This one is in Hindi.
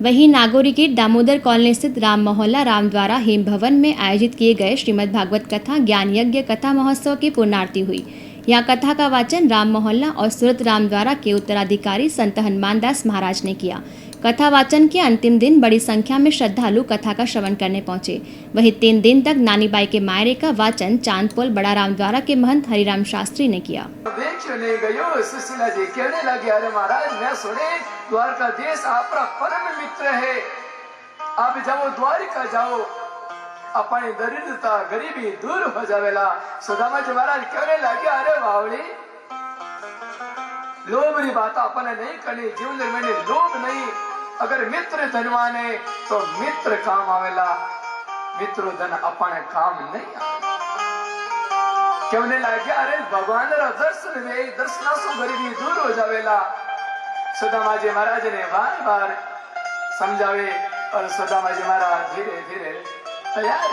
वहीं नागौरी के दामोदर कॉलोनी स्थित राम मोहल्ला राम द्वारा हेम भवन में आयोजित किए गए श्रीमद् भागवत कथा ज्ञान यज्ञ कथा महोत्सव की पूर्णारती हुई। यह कथा का वाचन राम मोहल्ला और सूरत राम द्वारा के उत्तराधिकारी संत हनुमान दास महाराज ने किया। कथा वाचन के अंतिम दिन बड़ी संख्या में श्रद्धालु कथा का श्रवण करने पहुंचे। वहीं 3 दिन तक नानी बाई के मायरे का वाचन चांदपोल बड़ा राम द्वारा के महंत हरिराम शास्त्री ने किया। द्वारकाधीश आपका परम मित्र है। आप जाओ द्वारिका जाओ, अपनी दरिद्रता गरीबी दूर हो जावेला। सुदामा जी महाराज कहने लगे, अरे बावली, लोभ की बात अपने नहीं करनी, जीवन में लोभ नहीं। अगर मित्र धनवान है तो मित्र काम आवेला, मित्रो धन अपने काम नहीं आवेला। कहने लगे, अरे भगवान रा दर्शन दे, दर्शना से गरीबी दूर हो जावेला। सुदामा जी महाराज ने बार बार समझावे और सुदामा जी महाराज धीरे धीरे तैयार